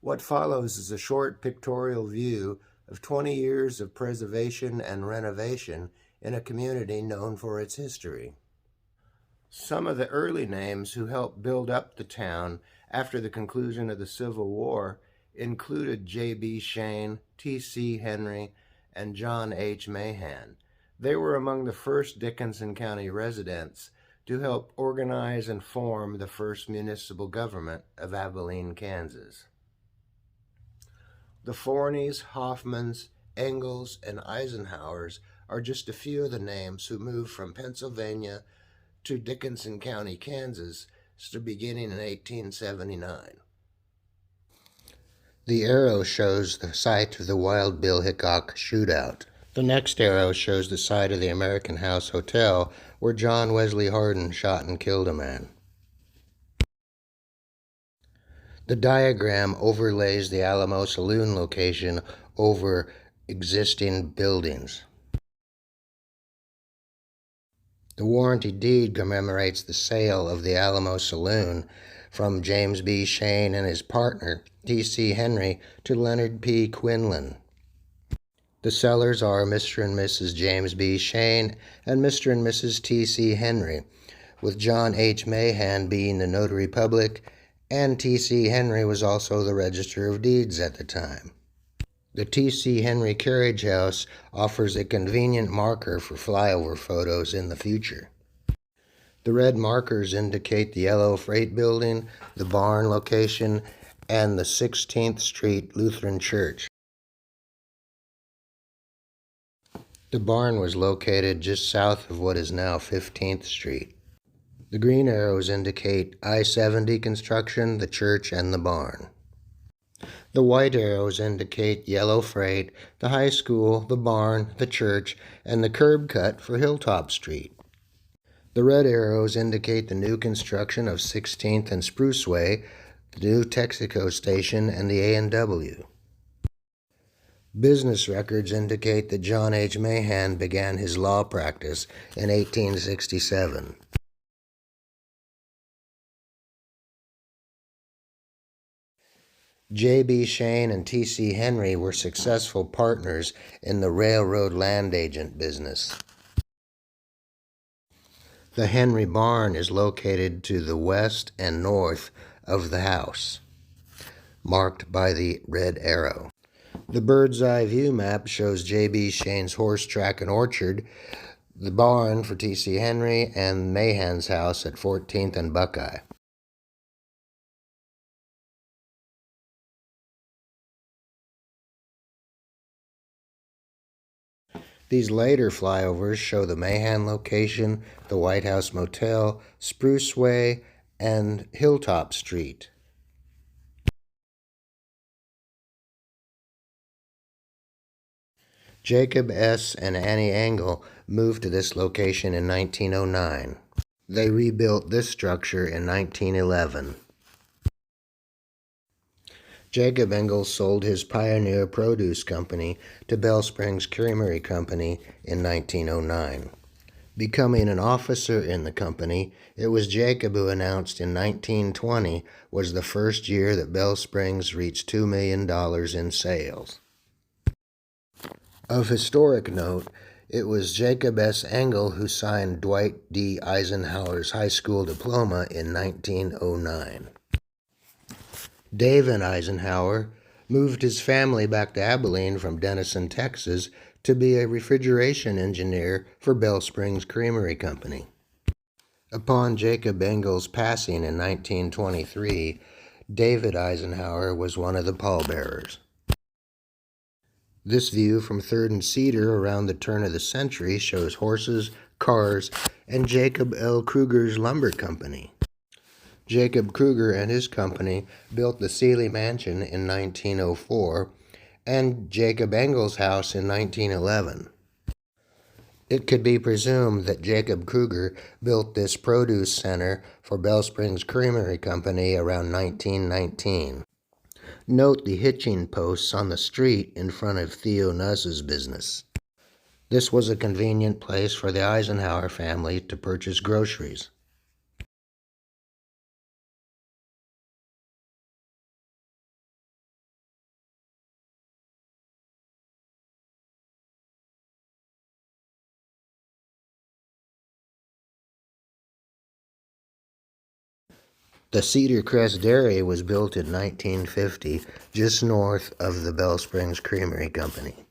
What follows is a short pictorial view of 20 years of preservation and renovation in a community known for its history. Some of the early names who helped build up the town after the conclusion of the Civil War included J.B. Shane, T.C. Henry, and John H. Mahan. They were among the first Dickinson County residents to help organize and form the first municipal government of Abilene, Kansas. The Forneys, Hoffmans, Engels, and Eisenhowers are just a few of the names who moved from Pennsylvania to Dickinson County, Kansas, beginning in 1879. The arrow shows the site of the Wild Bill Hickok shootout. The next arrow shows the site of the American House Hotel, where John Wesley Hardin shot and killed a man. The diagram overlays the Alamo Saloon location over existing buildings. The warranty deed commemorates the sale of the Alamo Saloon from James B. Shane and his partner, T.C. Henry, to Leonard P. Quinlan. The sellers are Mr. and Mrs. James B. Shane and Mr. and Mrs. T.C. Henry, with John H. Mahan being the notary public, and T.C. Henry was also the Register of Deeds at the time. The T.C. Henry Carriage House offers a convenient marker for flyover photos in the future. The red markers indicate the yellow freight building, the barn location, and the 16th Street Lutheran Church. The barn was located just south of what is now 15th Street. The green arrows indicate I-70 construction, the church, and the barn. The white arrows indicate yellow freight, the high school, the barn, the church, and the curb cut for Hilltop Street. The red arrows indicate the new construction of 16th and Spruce Way, the new Texaco station, and the A&W. Business records indicate that John H. Mahan began his law practice in 1867. J.B. Shane and T.C. Henry were successful partners in the railroad land agent business. The Henry Barn is located to the west and north of the house, marked by the red arrow. The bird's eye view map shows J.B. Shane's horse track and orchard, the barn for T.C. Henry, and Mahan's house at 14th and Buckeye. These later flyovers show the Mahan location, the White House Motel, Spruce Way, and Hilltop Street. Jacob S. and Annie Engel moved to this location in 1909. They rebuilt this structure in 1911. Jacob Engel sold his Pioneer Produce Company to Bell Springs Creamery Company in 1909. Becoming an officer in the company, it was Jacob who announced in 1920 was the first year that Bell Springs reached $2 million in sales. Of historic note, it was Jacob S. Engel who signed Dwight D. Eisenhower's high school diploma in 1909. David Eisenhower moved his family back to Abilene from Denison, Texas, to be a refrigeration engineer for Bell Springs Creamery Company. Upon Jacob Engel's passing in 1923, David Eisenhower was one of the pallbearers. This view from 3rd and Cedar around the turn of the century shows horses, cars, and Jacob L. Kruger's lumber company. Jacob Kruger and his company built the Seeley Mansion in 1904 and Jacob Engel's house in 1911. It could be presumed that Jacob Kruger built this produce center for Bell Springs Creamery Company around 1919. Note the hitching posts on the street in front of Theo Nuss's business. This was a convenient place for the Eisenhower family to purchase groceries. The Cedar Crest Dairy was built in 1950 just north of the Bell Springs Creamery Company.